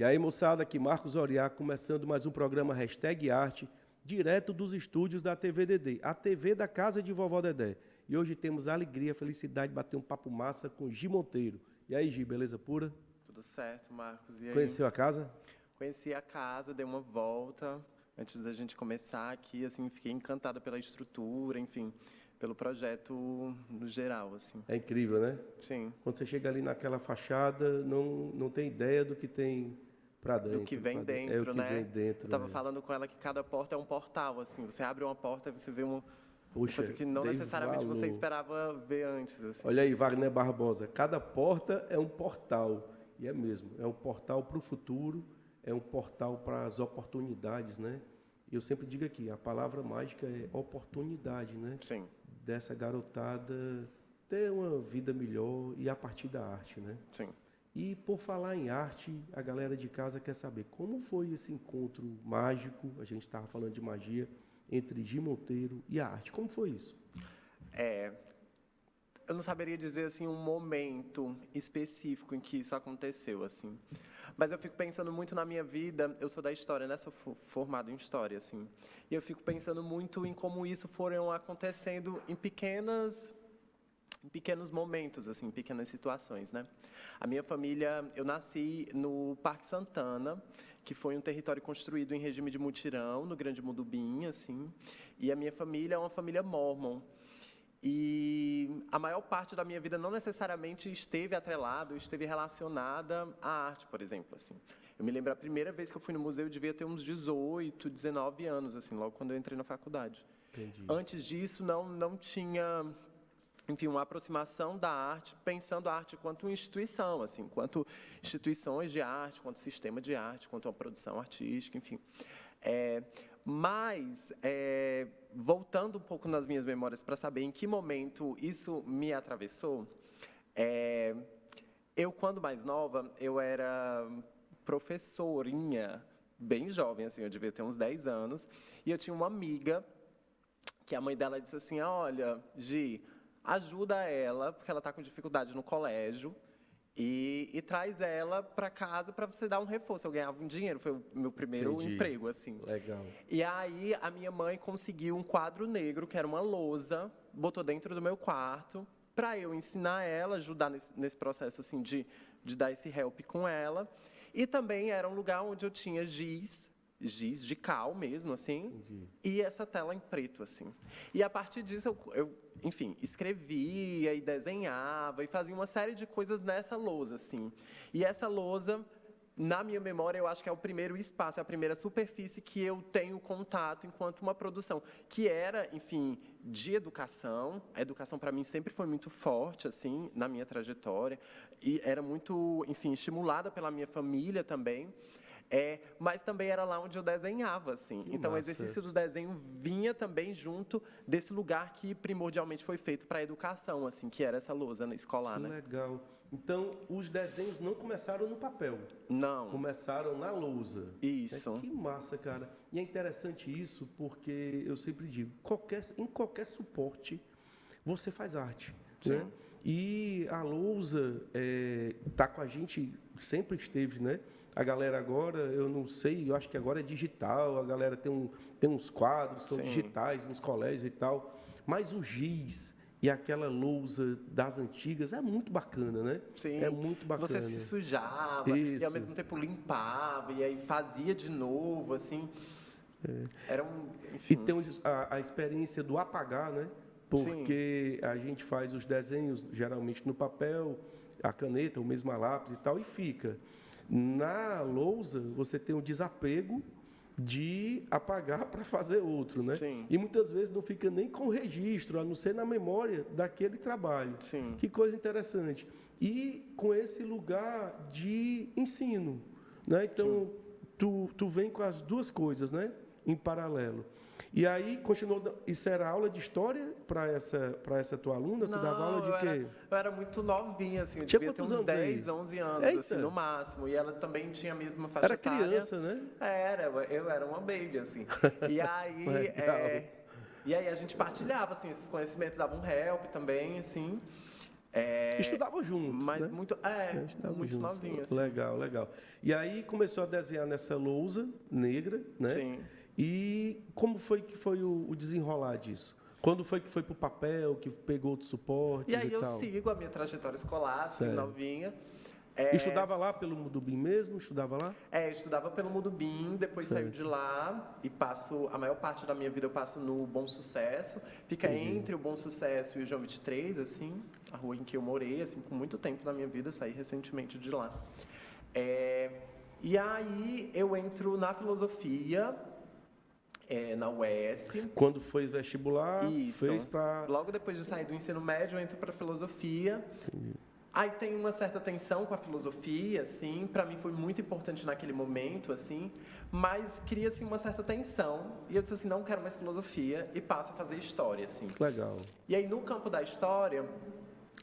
E aí, moçada, aqui Marcos Oriá, começando mais um programa Hashtag Arte, direto dos estúdios da TV Dedê, a TV da casa de Vovó Dedé. E hoje temos a alegria, a felicidade de bater um papo massa com Gi Monteiro. E aí, Gi, beleza pura? Tudo certo, Marcos. E aí? Conheceu a casa? Conheci a casa, dei uma volta antes da gente começar aqui, assim, fiquei encantada pela estrutura, enfim, pelo projeto no geral, assim. É incrível, né? Sim. Quando você chega ali naquela fachada, não tem ideia do que tem pra dentro. Do que vem dentro. dentro, né? Vem dentro, Eu tava falando com ela que cada porta é um portal, assim. Você abre uma porta e você vê uma coisa que não dei necessariamente você valor. esperava ver antes, assim. Olha aí, Wagner Barbosa, cada porta é um portal, e é mesmo, é um portal para o futuro, é um portal para as oportunidades, né? Eu sempre digo aqui, a palavra mágica é oportunidade, né? Sim. Dessa garotada ter uma vida melhor e a partir da arte, né? Sim. E por falar em arte, a galera de casa quer saber como foi esse encontro mágico, a gente estava falando de magia, entre Gi Monteiro e a arte. Como foi isso? Eu não saberia dizer, assim, um momento específico em que isso aconteceu, assim. Mas eu fico pensando muito na minha vida, eu sou da história, né? Sou formado em história, assim. E eu fico pensando muito em como isso foram acontecendo em pequenos momentos, assim, em pequenas situações, né? A minha família, eu nasci no Parque Santana, que foi um território construído em regime de mutirão, no Grande Mudubim, assim. E a minha família é uma família mórmon. E a maior parte da minha vida não necessariamente esteve atrelada, esteve relacionada à arte, por exemplo, assim. Eu me lembro a primeira vez que eu fui no museu, eu devia ter uns 18, 19 anos, assim, logo quando eu entrei na faculdade. Entendi. Antes disso, não tinha, enfim, uma aproximação da arte, pensando a arte quanto instituição, assim, quanto instituições de arte, quanto sistema de arte, quanto uma produção artística, enfim. Mas, voltando um pouco nas minhas memórias para saber em que momento isso me atravessou, eu, quando mais nova, eu era professorinha, bem jovem, assim, eu devia ter uns 10 anos, e eu tinha uma amiga que a mãe dela disse assim, olha, Gi, ajuda ela, porque ela está com dificuldade no colégio, e traz ela para casa para você dar um reforço. Eu ganhava um dinheiro, foi o meu primeiro emprego, assim. Legal. E aí a minha mãe conseguiu um quadro negro, que era uma lousa, botou dentro do meu quarto, para eu ensinar ela, ajudar nesse processo assim de dar esse help com ela. E também era um lugar onde eu tinha giz de cal mesmo, assim, Entendi. e essa tela em preto, assim. E a partir disso, enfim, escrevia e desenhava e fazia uma série de coisas nessa lousa, assim. E essa lousa, na minha memória, eu acho que é o primeiro espaço, é a primeira superfície que eu tenho contato enquanto uma produção, que era, enfim, de educação. A educação, para mim, sempre foi muito forte, assim, na minha trajetória, e era muito, enfim, estimulada pela minha família também. Mas também era lá onde eu desenhava, assim. Então, o exercício do desenho vinha também junto desse lugar que primordialmente foi feito para a educação, assim, que era essa lousa escolar, Que né? legal. Então, os desenhos não começaram no papel. Não. Começaram na lousa. Isso. Que massa, cara. E é interessante isso porque eu sempre digo, em qualquer suporte, você faz arte. Sim. Né? E a lousa está com a gente, sempre esteve, né? A galera agora, eu não sei, eu acho que agora é digital, a galera tem uns quadros, são Sim. digitais nos colégios e tal, mas o giz e aquela lousa das antigas é muito bacana, né? Sim. É muito bacana. Você se sujava e ao mesmo tempo limpava e aí fazia de novo, assim. Era enfim. E tem a experiência do apagar, né? Porque a gente faz os desenhos geralmente no papel, a caneta, o mesmo a lápis e tal, e fica. Na lousa, você tem o desapego de apagar para fazer outro, né? Sim. E muitas vezes não fica nem com registro, a não ser na memória daquele trabalho. Sim. Que coisa interessante. E com esse lugar de ensino, né? Então, tu vem com as duas coisas, né? Em paralelo. E aí, continuou, isso era aula de história para essa tua aluna? Tu dava aula de quê? Eu era muito novinha, assim, eu Tinha devia ter quantos uns anos 10, aí? 11 anos, Eita. assim, no máximo. E ela também tinha a mesma faixa Era etária. criança, né? Eu era uma baby, assim. E aí, Legal. e aí a gente partilhava, assim, esses conhecimentos, dava um help também, assim. Estudavam juntos, mas né? muito, Estudavam muito juntos. novinho. Assim. Legal, legal. E aí começou a desenhar nessa lousa negra, né? Sim. E como foi que foi o desenrolar disso? Quando foi que foi pro papel, que pegou outros suportes E aí e eu tal? sigo a minha trajetória escolar, assim, Certo. novinha. Estudava lá pelo Mudubim mesmo? Estudava lá? Estudava pelo Mudubim, depois Certo. saí de lá e passo, a maior parte da minha vida eu passo no Bom Sucesso. Fica entre o Bom Sucesso e o João 23, assim, a rua em que eu morei, assim, por muito tempo na minha vida, saí recentemente de lá. E aí eu entro na filosofia, na UES. Quando foi vestibular, Isso. fez para... Logo depois de sair do ensino médio, eu entro para filosofia. Aí tem uma certa tensão com a filosofia, assim, para mim foi muito importante naquele momento, assim, mas cria-se uma certa tensão, e eu disse assim, não quero mais filosofia, e passo a fazer história, assim. Legal. E aí, no campo da história,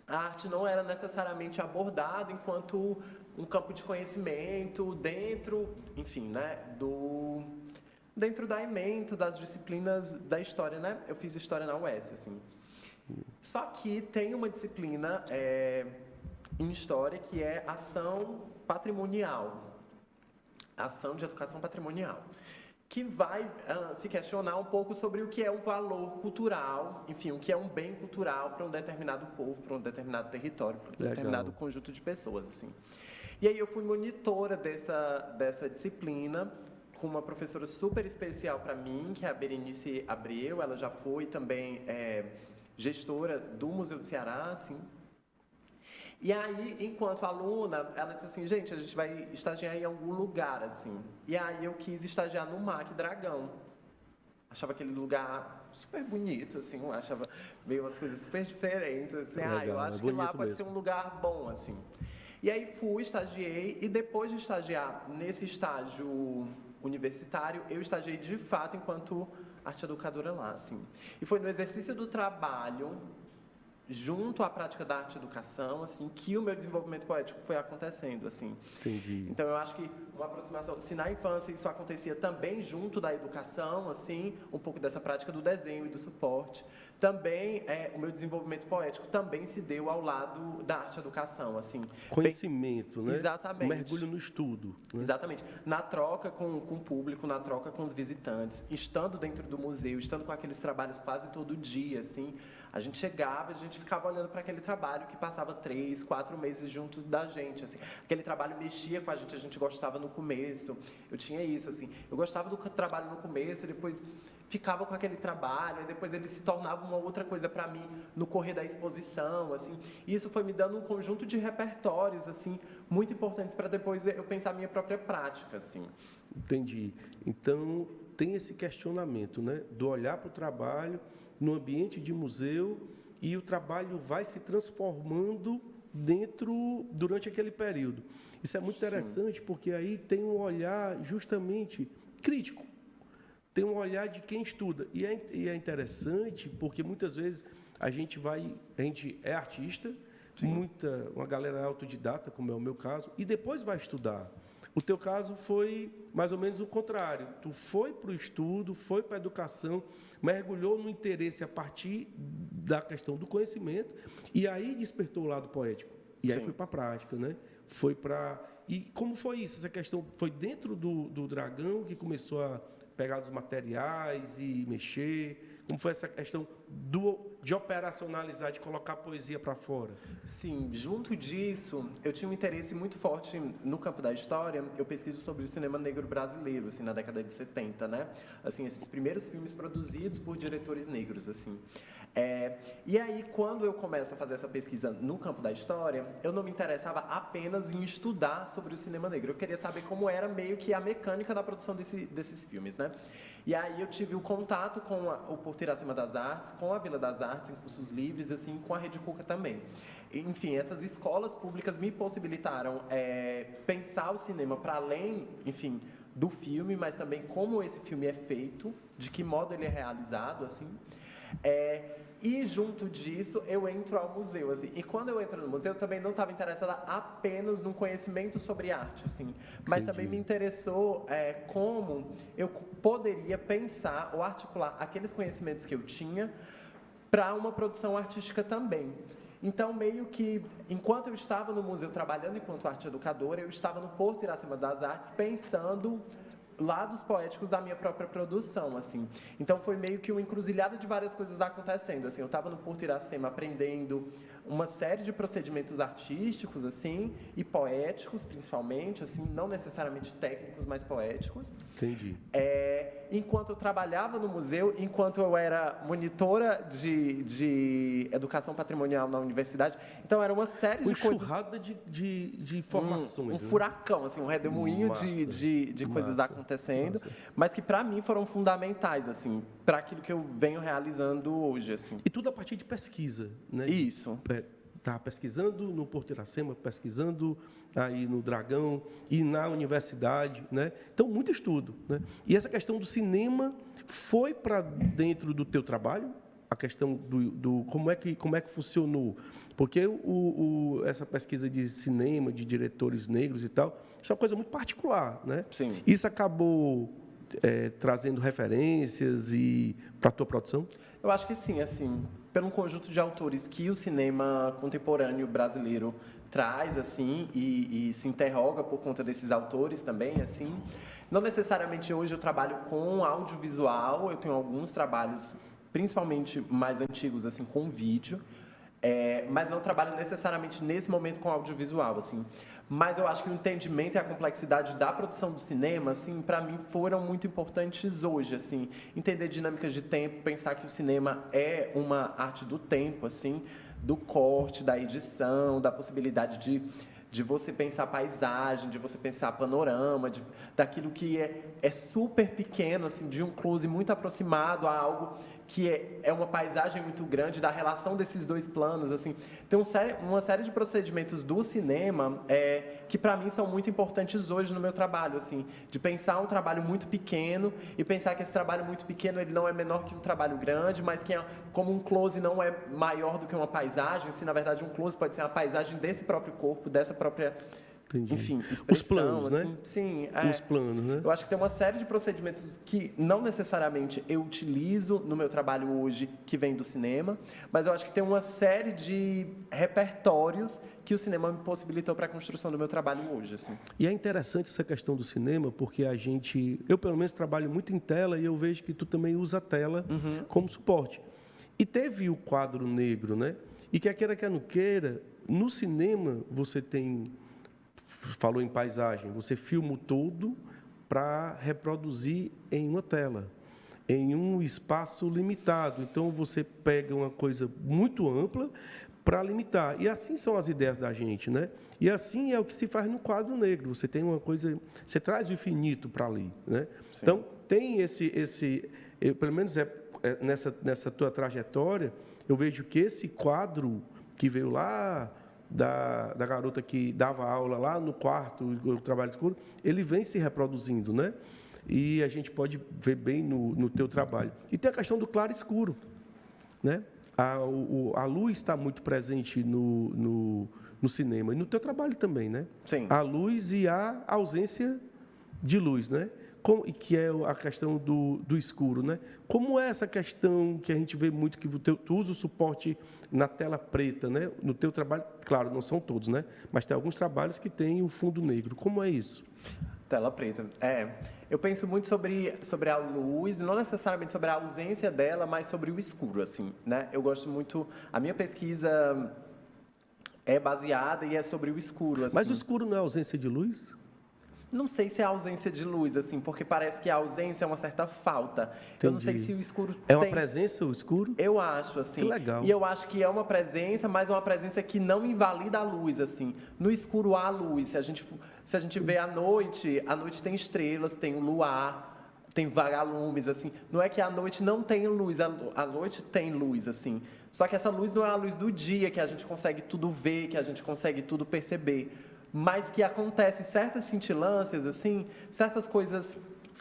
a arte não era necessariamente abordada enquanto um campo de conhecimento dentro, enfim, né, dentro da ementa das disciplinas da história, né? Eu fiz história na UES, assim. Só que tem uma disciplina em história que é ação patrimonial, ação de educação patrimonial, que vai se questionar um pouco sobre o que é um valor cultural, enfim, o que é um bem cultural para um determinado povo, para um determinado território, para um determinado conjunto de pessoas, assim. E aí eu fui monitora dessa disciplina, com uma professora super especial para mim, que é a Berenice Abreu. Ela já foi também gestora do Museu do Ceará, assim. E aí, enquanto aluna, ela disse assim, gente, a gente vai estagiar em algum lugar, assim. E aí eu quis estagiar no MAC Dragão. Achava aquele lugar super bonito, assim, eu achava meio umas coisas super diferentes, assim. Legal, eu acho que lá pode ser um lugar bom, assim. E aí fui, estagiei, e depois de estagiar nesse estágio universitário, eu estagiei de fato enquanto arte educadora lá, assim. E foi no exercício do trabalho, junto à prática da arte educação, assim, que o meu desenvolvimento poético foi acontecendo, assim. Entendi. Então eu acho que uma aproximação, se na infância isso acontecia também junto da educação, assim, um pouco dessa prática do desenho e do suporte, também o meu desenvolvimento poético também se deu ao lado da arte educação, assim. Conhecimento, né? Exatamente. Mergulho no estudo. Né? Exatamente. Na troca com o público, na troca com os visitantes, estando dentro do museu, estando com aqueles trabalhos quase todo dia, assim, a gente chegava, a gente ficava olhando para aquele trabalho que passava 3, 4 meses junto da gente, assim. Aquele trabalho mexia com a gente gostava no começo, eu tinha isso, assim. Eu gostava do trabalho no começo, e depois ficava com aquele trabalho, e depois ele se tornava uma outra coisa para mim no correr da exposição, assim. E isso foi me dando um conjunto de repertórios, assim, muito importantes para depois eu pensar a minha própria prática, assim. Entendi. Então, tem esse questionamento, né? Do olhar para o trabalho no ambiente de museu e o trabalho vai se transformando durante aquele período. Isso é muito interessante, porque aí tem um olhar justamente crítico. Tem um olhar de quem estuda. E é interessante porque muitas vezes a gente é artista, uma galera autodidata, como é o meu caso, e depois vai estudar. O teu caso foi mais ou menos o contrário. Tu foi para o estudo, foi para a educação, mergulhou no interesse a partir da questão do conhecimento e aí despertou o lado poético. E aí foi para a prática, né? E como foi isso? Essa questão foi dentro do Dragão que começou a pegar os materiais e mexer? Como foi essa questão de operacionalizar, de colocar a poesia para fora? Sim, junto disso, eu tinha um interesse muito forte no campo da história. Eu pesquiso sobre o cinema negro brasileiro, assim, na década de 70, né? Assim, esses primeiros filmes produzidos por diretores negros, assim. E aí, quando eu começo a fazer essa pesquisa no campo da história, eu não me interessava apenas em estudar sobre o cinema negro. Eu queria saber como era meio que a mecânica da produção desses filmes, né? E aí eu tive o contato com o Porto Iracema das Artes, com a Vila das Artes, em cursos livres, assim, com a Rede Cuca também. Enfim, essas escolas públicas me possibilitaram pensar o cinema para além, enfim, do filme, mas também como esse filme é feito, de que modo ele é realizado, assim. E junto disso, eu entro ao museu, assim. E quando eu entro no museu, eu também não estava interessada apenas no conhecimento sobre arte, assim. Mas também me interessou como eu poderia pensar ou articular aqueles conhecimentos que eu tinha para uma produção artística também. Então, meio que, enquanto eu estava no museu trabalhando enquanto arte educadora, eu estava no Porto Iracema das Artes pensando lados poéticos da minha própria produção, assim. Então, foi meio que uma encruzilhada de várias coisas acontecendo, assim. Eu estava no Porto Iracema aprendendo uma série de procedimentos artísticos, assim, e poéticos, principalmente, assim, não necessariamente técnicos, mas poéticos. Entendi. Enquanto eu trabalhava no museu, enquanto eu era monitora de educação patrimonial na universidade, então era uma série de coisas... Uma enxurrada de informações. Um furacão, assim, um redemoinho de coisas acontecendo, mas que para mim foram fundamentais, assim, para aquilo que eu venho realizando hoje, assim. E tudo a partir de pesquisa, né? Isso. Tá pesquisando no Porto Iracema, pesquisando aí no Dragão e na universidade, né? Então, muito estudo, né? E essa questão do cinema foi para dentro do teu trabalho? A questão do como é que funcionou? Porque essa pesquisa de cinema, de diretores negros e tal, isso é uma coisa muito particular, né? Sim. Isso acabou trazendo referências para a tua produção? Eu acho que sim, assim, pelo conjunto de autores que o cinema contemporâneo brasileiro traz, assim, e se interroga por conta desses autores também, assim. Não necessariamente hoje eu trabalho com audiovisual, eu tenho alguns trabalhos, principalmente mais antigos, assim, com vídeo, mas não trabalho necessariamente nesse momento com audiovisual, assim. Mas eu acho que o entendimento e a complexidade da produção do cinema, assim, para mim foram muito importantes hoje, assim. Entender dinâmicas de tempo, pensar que o cinema é uma arte do tempo, assim, do corte, da edição, da possibilidade de você pensar paisagem, de você pensar panorama, daquilo que é super pequeno, assim, de um close muito aproximado a algo que é uma paisagem muito grande, da relação desses dois planos, assim. Tem uma série de procedimentos do cinema que, para mim, são muito importantes hoje no meu trabalho, assim, de pensar um trabalho muito pequeno e pensar que esse trabalho muito pequeno ele não é menor que um trabalho grande, mas que, como um close não é maior do que uma paisagem, assim, na verdade, um close pode ser uma paisagem desse próprio corpo, dessa própria... Entendi. Enfim, expressão, os planos, assim, né? Sim, os planos, né? Eu acho que tem uma série de procedimentos que não necessariamente eu utilizo no meu trabalho hoje, que vem do cinema, mas eu acho que tem uma série de repertórios que o cinema me possibilitou para a construção do meu trabalho hoje, assim. E é interessante essa questão do cinema, porque eu pelo menos trabalho muito em tela e eu vejo que tu também usa a tela como suporte. E teve o quadro negro, né? E quer queira, quer não queira, no cinema você falou em paisagem, você filma o todo para reproduzir em uma tela, em um espaço limitado. Então, você pega uma coisa muito ampla para limitar. E assim são as ideias da gente, né? E assim é o que se faz no quadro negro. Você tem uma coisa, você traz o infinito para ali, né? Sim. Então, tem pelo menos nessa tua trajetória, eu vejo que esse quadro que veio lá da garota que dava aula lá no quarto, o trabalho escuro, ele vem se reproduzindo, né? E a gente pode ver bem no teu trabalho. E tem a questão do claro e escuro, né? A luz está muito presente no cinema, e no teu trabalho também, né? Sim. A luz e a ausência de luz, né? E que é a questão do escuro, né? Como é essa questão que a gente vê muito, que tu usa o suporte na tela preta, né? No teu trabalho, claro, não são todos, né? Mas tem alguns trabalhos que têm o fundo negro. Como é isso? Tela preta. Eu penso muito sobre a luz, não necessariamente sobre a ausência dela, mas sobre o escuro, assim, né? Eu gosto muito... A minha pesquisa é baseada e é sobre o escuro, assim. Mas o escuro não é ausência de luz? Não sei se é ausência de luz, assim, porque parece que a ausência é uma certa falta. Entendi. Eu não sei se o escuro É uma presença, o escuro? Eu acho, assim. Que legal. E eu acho que é uma presença, mas é uma presença que não invalida a luz, assim. No escuro há luz. Se a gente vê à noite tem estrelas, tem o luar, tem vagalumes, assim. Não é que a noite não tem luz, a noite tem luz, assim. Só que essa luz não é a luz do dia, que a gente consegue tudo ver, que a gente consegue tudo perceber. Mas que acontecem certas cintilâncias, assim, certas coisas,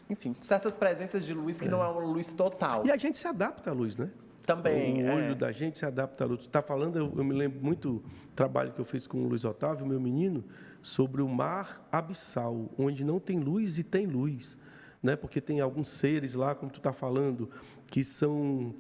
enfim, certas presenças de luz que não é uma luz total. E a gente se adapta à luz, né? Também. O olho da gente se adapta à luz. Tu está falando, eu me lembro muito do trabalho que eu fiz com o Luiz Otávio, meu menino, sobre o mar abissal, onde não tem luz e tem luz, né? Porque tem alguns seres lá, como tu está falando, que são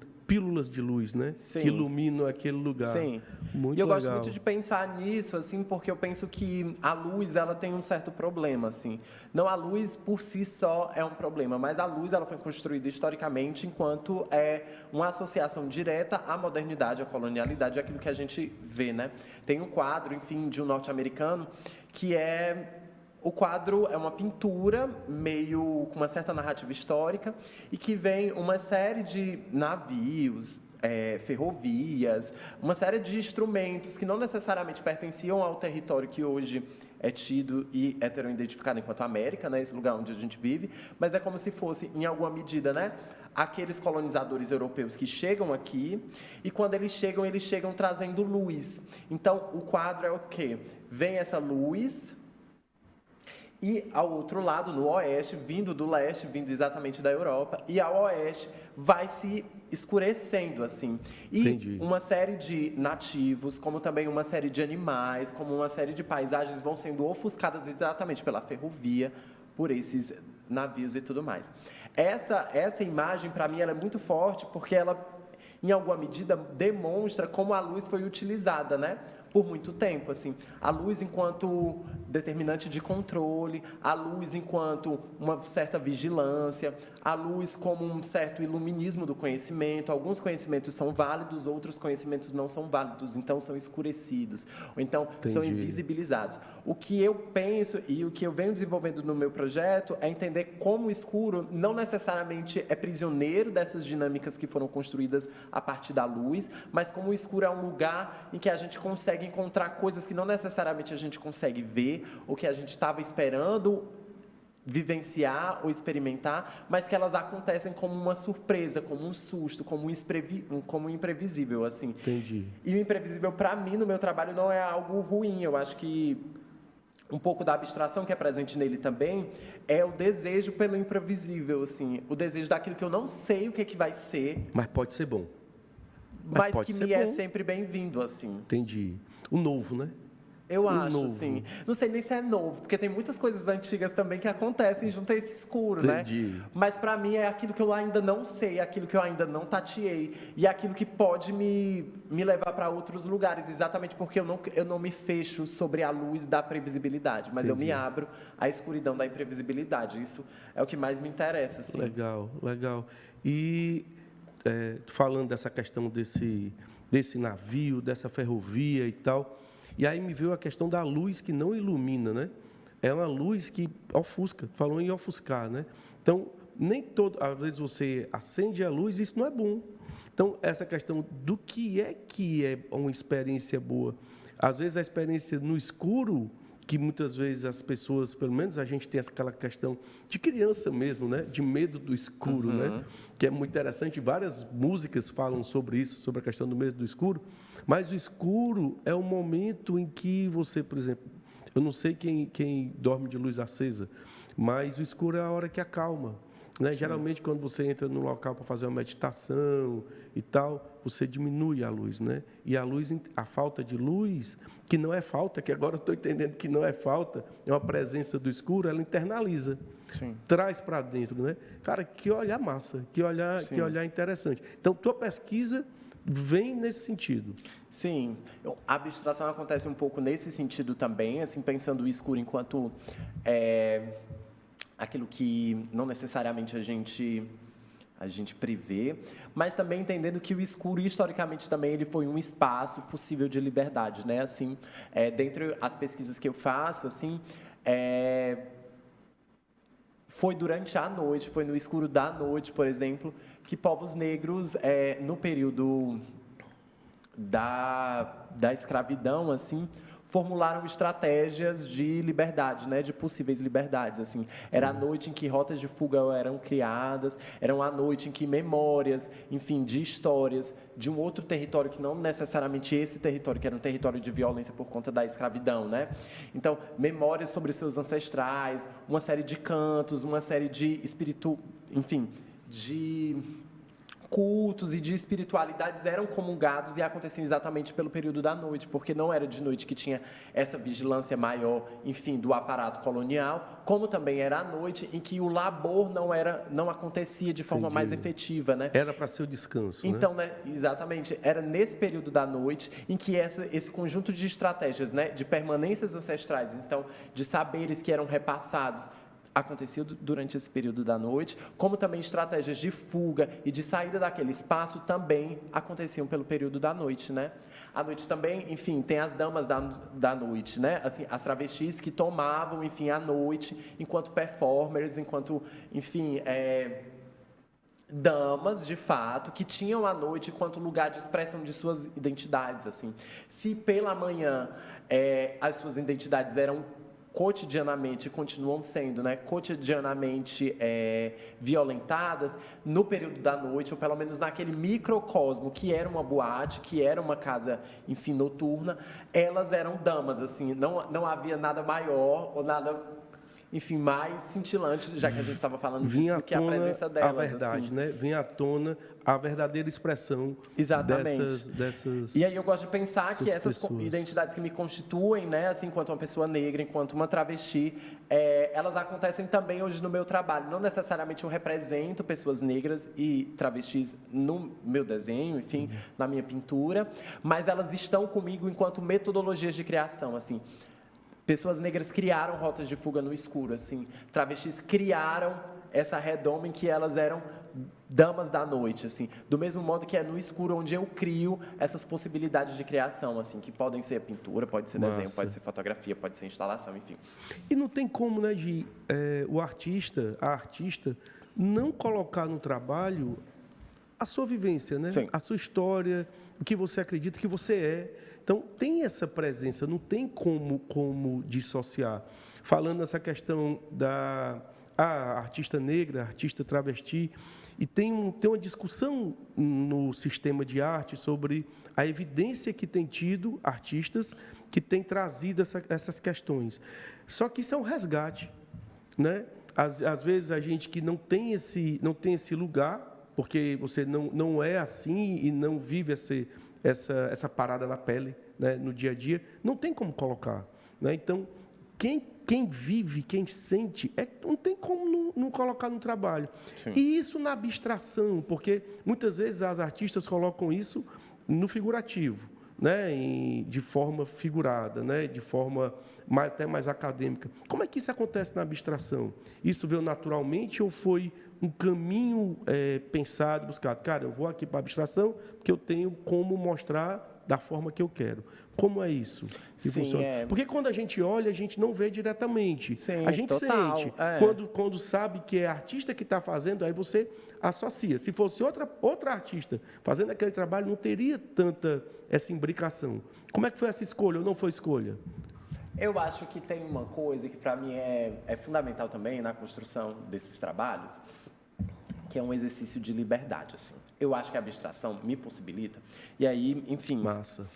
células de luz, né? Sim. Que iluminam aquele lugar. Sim. Muito e eu legal. gosto muito de pensar nisso, assim, porque eu penso que a luz, ela tem um certo problema, assim. Não a luz por si só é um problema, mas a luz, ela foi construída historicamente enquanto uma associação direta à modernidade, à colonialidade, aquilo que a gente vê, né? Tem um quadro, enfim, de um norte-americano que o quadro é uma pintura meio com uma certa narrativa histórica e que vem uma série de navios, ferrovias, uma série de instrumentos que não necessariamente pertenciam ao território que hoje é tido e heteroidentificado enquanto América, né, esse lugar onde a gente vive, mas é como se fosse, em alguma medida, né, aqueles colonizadores europeus que chegam aqui e quando eles chegam trazendo luz. Então, o quadro é o quê? Vem essa luz. E ao outro lado, no oeste, vindo do leste, vindo exatamente da Europa, e ao oeste vai se escurecendo, assim. E Entendi. uma série de nativos, como também uma série de animais, como uma série de paisagens vão sendo ofuscadas exatamente pela ferrovia, por esses navios e tudo mais. Essa imagem, para mim, ela é muito forte, porque ela, em alguma medida, demonstra como a luz foi utilizada, né? Por muito tempo, assim, a luz enquanto determinante de controle, a luz enquanto uma certa vigilância, a luz como um certo iluminismo do conhecimento. Alguns conhecimentos são válidos, outros conhecimentos não são válidos, então são escurecidos, ou então são invisibilizados. O que eu penso e o que eu venho desenvolvendo no meu projeto é entender como o escuro não necessariamente é prisioneiro dessas dinâmicas que foram construídas a partir da luz, mas como o escuro é um lugar em que a gente consegue encontrar coisas que não necessariamente a gente consegue ver, ou que a gente estava esperando vivenciar ou experimentar, mas que elas acontecem como uma surpresa, como um susto, como um imprevisível, assim. Entendi. E o imprevisível, para mim, no meu trabalho, não é algo ruim. Eu acho que um pouco da abstração que é presente nele também é o desejo pelo imprevisível, assim, o desejo daquilo que eu não sei o que é que vai ser, Mas pode ser bom. mas que me é sempre bem-vindo, assim. Entendi. O novo, né? Eu acho, sim. Não sei nem se é novo, porque tem muitas coisas antigas também que acontecem junto a esse escuro, Entendi. né? Mas para mim é aquilo que eu ainda não sei, aquilo que eu ainda não tateei e aquilo que pode me levar para outros lugares, exatamente porque eu não me fecho sobre a luz da previsibilidade, mas eu me abro à escuridão da imprevisibilidade. Isso é o que mais me interessa, assim. Legal, legal. E falando dessa questão desse navio, dessa ferrovia e tal, e aí me veio a questão da luz que não ilumina, né? É uma luz que ofusca, falou em ofuscar, né? Então, às vezes você acende a luz e isso não é bom. Então, essa questão do que é uma experiência boa. Às vezes a experiência no escuro, que muitas vezes as pessoas, pelo menos a gente tem aquela questão de criança mesmo, né? De medo do escuro, né? Que é muito interessante, várias músicas falam sobre isso, sobre a questão do medo do escuro, mas o escuro é o momento em que você, por exemplo, eu não sei quem dorme de luz acesa, mas o escuro é a hora que acalma, né? Geralmente, quando você entra no local para fazer uma meditação e tal, você diminui a luz, né? E a falta de luz, que não é falta, que agora eu estou entendendo que não é falta, é uma presença do escuro, ela internaliza, traz para dentro, né? Cara, que olhar massa, que olhar interessante. Então, tua pesquisa vem nesse sentido. Sim, a abstração acontece um pouco nesse sentido também, assim, pensando o escuro enquanto aquilo que não necessariamente a gente prevê, mas também entendendo que o escuro, historicamente, também ele foi um espaço possível de liberdade, né? Assim, dentre as pesquisas que eu faço, assim, foi durante a noite, foi no escuro da noite, por exemplo, que povos negros, no período da escravidão, assim, formularam estratégias de liberdade, né, de possíveis liberdades, assim. Era a noite em que rotas de fuga eram criadas, era a noite em que memórias, enfim, de histórias de um outro território que não necessariamente esse território, que era um território de violência por conta da escravidão, né? Então, memórias sobre seus ancestrais, uma série de cantos, uma série de de cultos e de espiritualidades eram comungados e aconteciam exatamente pelo período da noite, porque não era de noite que tinha essa vigilância maior, enfim, do aparato colonial, como também era à noite em que o labor não acontecia de forma mais efetiva, né? Era para ser o descanso, então, né, exatamente, era nesse período da noite em que esse conjunto de estratégias, né, de permanências ancestrais, então, de saberes que eram repassados, aconteceu durante esse período da noite, como também estratégias de fuga e de saída daquele espaço também aconteciam pelo período da noite, né? À noite também, enfim, tem as damas da noite, né? Assim, as travestis que tomavam, enfim, a noite enquanto performers, enquanto, enfim, damas, de fato, que tinham a noite enquanto lugar de expressão de suas identidades, assim. Se pela manhã as suas identidades eram cotidianamente, continuam sendo, né, cotidianamente violentadas, no período da noite, ou pelo menos naquele microcosmo que era uma boate, que era uma casa, enfim, noturna, elas eram damas, assim, não havia nada maior ou nada, enfim, mais cintilante, já que a gente estava falando disso, do que a presença delas. A verdade, assim. né? Vinha à tona a verdadeira expressão dessas. E aí eu gosto de pensar que essas pessoas. Identidades que me constituem, né, assim, enquanto uma pessoa negra, enquanto uma travesti, elas acontecem também hoje no meu trabalho. Não necessariamente eu represento pessoas negras e travestis no meu desenho, enfim, na minha pintura, mas elas estão comigo enquanto metodologias de criação, assim. Pessoas negras criaram rotas de fuga no escuro, assim. Travestis criaram essa redoma em que elas eram damas da noite, assim. Do mesmo modo que é no escuro onde eu crio essas possibilidades de criação, assim, que podem ser pintura, pode ser desenho, pode ser fotografia, pode ser instalação, enfim. E não tem como, né, a artista, não colocar no trabalho a sua vivência, né? Sim. A sua história, o que você acredita, o que você é. Então, tem essa presença, não tem como dissociar. Falando nessa questão da artista negra, artista travesti, e tem uma discussão no sistema de arte sobre a evidência que tem tido artistas que têm trazido essas questões. Só que isso é um resgate, né? Às vezes, a gente que não tem esse lugar, porque você não é assim e não vive essa parada na pele, né, no dia a dia, não tem como colocar, né? Então, quem vive, quem sente, não tem como não colocar no trabalho. Sim. E isso na abstração, porque muitas vezes as artistas colocam isso no figurativo, né, de forma figurada, né, de forma até mais acadêmica. Como é que isso acontece na abstração? Isso veio naturalmente ou foi um caminho pensado, buscado? Cara, eu vou aqui para a abstração porque eu tenho como mostrar da forma que eu quero. Como é isso? Que Sim, funciona? Porque quando a gente olha, a gente não vê diretamente. Sim, a gente total, sente. é. Quando sabe que é artista que está fazendo, aí você associa. Se fosse outra artista fazendo aquele trabalho, não teria tanta essa imbricação. Como é que foi essa escolha ou não foi escolha? Eu acho que tem uma coisa que para mim é fundamental também na construção desses trabalhos, que é um exercício de liberdade, assim. Eu acho que a abstração me possibilita. E aí, enfim... Massa.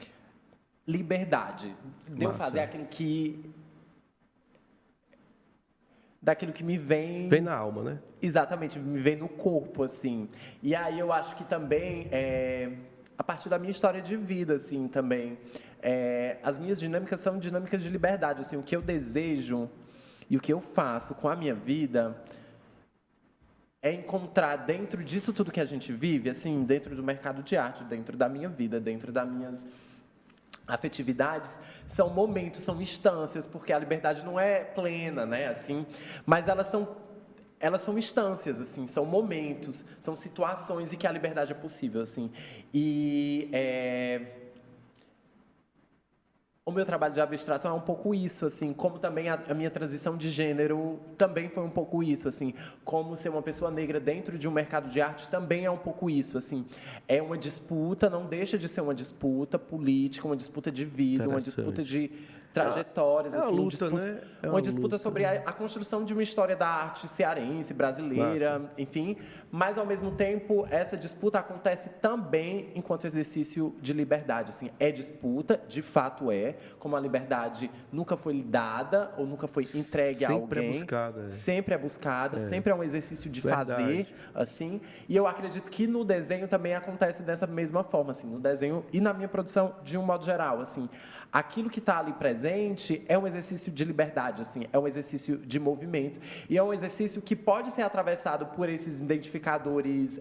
Liberdade. De eu fazer daquilo que me vem... Vem na alma, né? Exatamente, me vem no corpo, assim. E aí eu acho que também, a partir da minha história de vida, assim, também, as minhas dinâmicas são dinâmicas de liberdade, assim, o que eu desejo e o que eu faço com a minha vida é encontrar dentro disso tudo que a gente vive, assim, dentro do mercado de arte, dentro da minha vida, dentro das minhas afetividades, são momentos, são instâncias, porque a liberdade não é plena, né, assim, mas elas são instâncias, assim, são momentos, são situações em que a liberdade é possível, assim. E o meu trabalho de abstração é um pouco isso, assim, como também a minha transição de gênero também foi um pouco isso, assim, como ser uma pessoa negra dentro de um mercado de arte também é um pouco isso, assim, é uma disputa, não deixa de ser uma disputa política, uma disputa de vida, uma disputa de trajetórias, uma assim, luta, né? uma disputa sobre a construção de uma história da arte cearense, brasileira, enfim. Mas, ao mesmo tempo, essa disputa acontece também enquanto exercício de liberdade. Assim, é disputa, de fato é, como a liberdade nunca foi dada ou nunca foi entregue a alguém. Sempre é buscada. Sempre é buscada, sempre é um exercício de Verdade. fazer, assim. E eu acredito que no desenho também acontece dessa mesma forma, assim, no desenho e na minha produção de um modo geral, assim. Aquilo que está ali presente é um exercício de liberdade, assim, é um exercício de movimento e é um exercício que pode ser atravessado por esses identificadores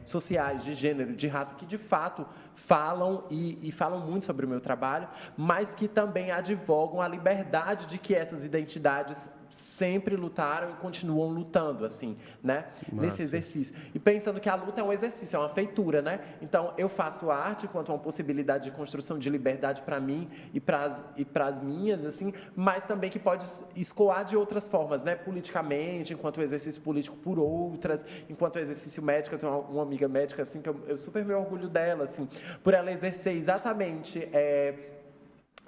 sociais, de gênero, de raça, que de fato falam e falam muito sobre o meu trabalho, mas que também advogam a liberdade de que essas identidades sempre lutaram e continuam lutando, assim, né? Nesse exercício. E pensando que a luta é um exercício, é uma feitura, né? Então, eu faço arte enquanto uma possibilidade de construção de liberdade para mim e para as minhas, assim, mas também que pode escoar de outras formas, né? Politicamente, enquanto exercício político por outras, enquanto exercício médico. Eu tenho uma amiga médica, assim, que eu super me orgulho dela, assim, por ela exercer exatamente...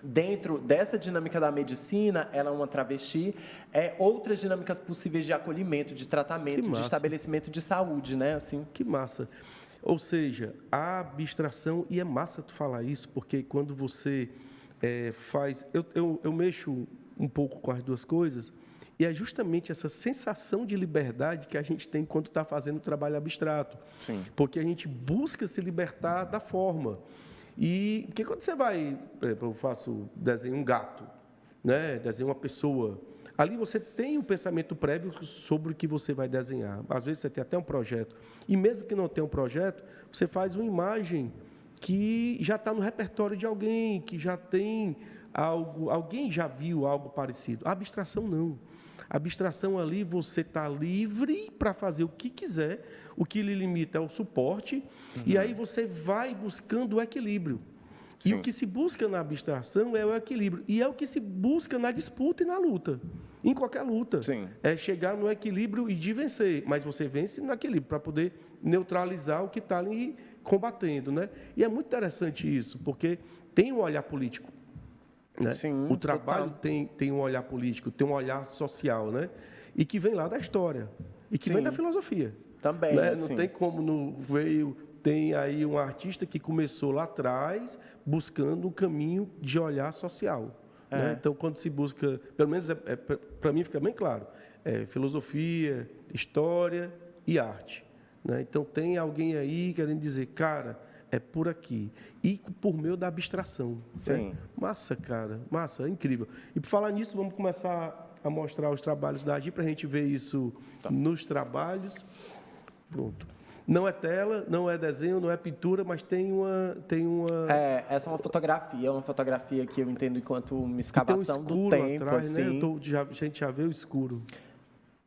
dentro dessa dinâmica da medicina, ela é uma travesti, outras dinâmicas possíveis de acolhimento, de tratamento, de estabelecimento de saúde, né? Assim. Que massa. Ou seja, a abstração, e é massa tu falar isso, porque quando você faz... Eu mexo um pouco com as duas coisas, e é justamente essa sensação de liberdade que a gente tem quando está fazendo trabalho abstrato. Sim. Porque a gente busca se libertar da forma. E porque quando você vai, por exemplo, eu faço desenho um gato, né? Desenho uma pessoa. Ali você tem um pensamento prévio sobre o que você vai desenhar. Às vezes você tem até um projeto. E mesmo que não tenha um projeto, você faz uma imagem que já está no repertório de alguém, que já tem algo, alguém já viu algo parecido. A abstração não. A abstração ali você está livre para fazer o que quiser, o que lhe limita é o suporte, e aí você vai buscando o equilíbrio. Sim. E o que se busca na abstração é o equilíbrio, e é o que se busca na disputa e na luta, em qualquer luta. Sim. É chegar no equilíbrio e de vencer, mas você vence no equilíbrio, para poder neutralizar o que está ali combatendo, né? E é muito interessante isso, porque tem um olhar político. Né? Sim, o trabalho tem um olhar político, tem um olhar social, né? E que vem lá da história, e que vem da filosofia. Também, né? Assim. Não tem como tem aí um artista que começou lá atrás buscando um caminho de olhar social. Né? Então, quando se busca, pelo menos para mim fica bem claro, filosofia, história e arte. Né? Então, tem alguém aí querendo dizer, cara, é por aqui. E por meio da abstração. Sim. Né? Massa, cara. Massa, incrível. E por falar nisso, vamos começar a mostrar os trabalhos da Agi para a gente ver isso nos trabalhos. Pronto. Não é tela, não é desenho, não é pintura, mas tem uma... essa é uma fotografia que eu entendo enquanto uma escavação do tempo. Atrás, assim, né? A gente já vê o escuro.